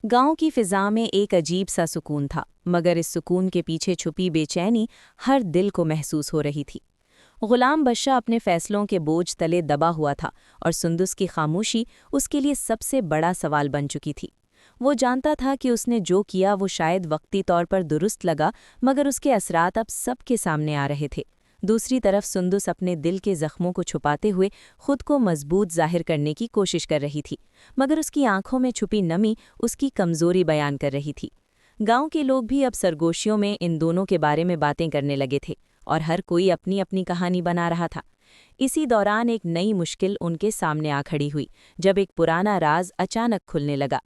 गांव की फिजा में एक अजीब सा सुकून था, मगर इस सुकून के पीछे छुपी बेचैनी हर दिल को महसूस हो रही थी। गुलाम बदशाह अपने फैसलों के बोझ तले दबा हुआ था और सुंदुस की खामोशी उसके लिए सबसे बड़ा सवाल बन चुकी थी। वो जानता था कि उसने जो किया वो शायद वक्ती तौर पर दुरुस्त लगा, मगर उसके असरात अब सबके सामने आ रहे थे। दूसरी तरफ सुंदुस अपने दिल के जख्मों को छुपाते हुए खुद को मजबूत जाहिर करने की कोशिश कर रही थी, मगर उसकी आंखों में छुपी नमी उसकी कमजोरी बयान कर रही थी। गांव के लोग भी अब सरगोशियों में इन दोनों के बारे में बातें करने लगे थे और हर कोई अपनी अपनी कहानी बना रहा था। इसी दौरान एक नई मुश्किल उनके सामने आ खड़ी हुई, जब एक पुराना राज अचानक खुलने लगा।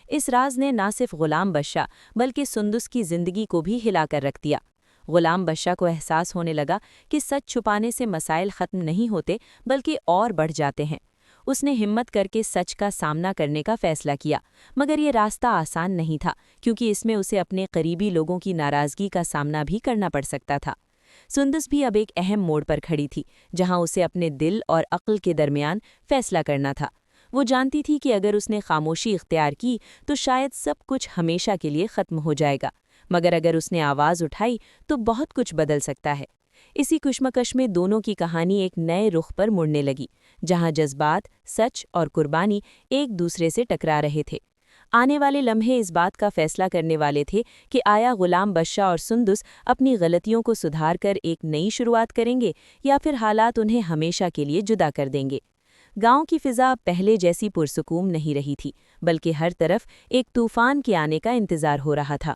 इस राज ने न सिर्फ गुलाम बदशाह बल्कि सुंदुस की जिंदगी को भी हिलाकर रख दिया। गुलाम बदशाह को एहसास होने लगा कि सच छुपाने से मसाइल ख़त्म नहीं होते बल्कि और बढ़ जाते हैं। उसने हिम्मत करके सच का सामना करने का फैसला किया, मगर ये रास्ता आसान नहीं था, क्योंकि इसमें उसे अपने करीबी लोगों की नाराज़गी का सामना भी करना पड़ सकता था। सुंदस भी अब एक अहम मोड़ पर खड़ी थी, जहां उसे अपने दिल और अक्ल के दरमियान फैसला करना था। वो जानती थी कि अगर उसने खामोशी इख्तियार की तो शायद सब कुछ हमेशा के लिए ख़त्म हो जाएगा, मगर अगर उसने आवाज़ उठाई तो बहुत कुछ बदल सकता है। इसी कश्मकश में दोनों की कहानी एक नए रुख पर मुड़ने लगी, जहां जज्बात, सच और कुर्बानी एक दूसरे से टकरा रहे थे। आने वाले लम्हे इस बात का फैसला करने वाले थे कि आया गुलाम बदशाह और सुंदुस अपनी गलतियों को सुधार कर एक नई शुरुआत करेंगे, या फिर हालात उन्हें हमेशा के लिए जुदा कर देंगे। गांव की फिजा अब पहले जैसी पुरसुकून नहीं रही थी, बल्कि हर तरफ एक तूफान के आने का इंतजार हो रहा था।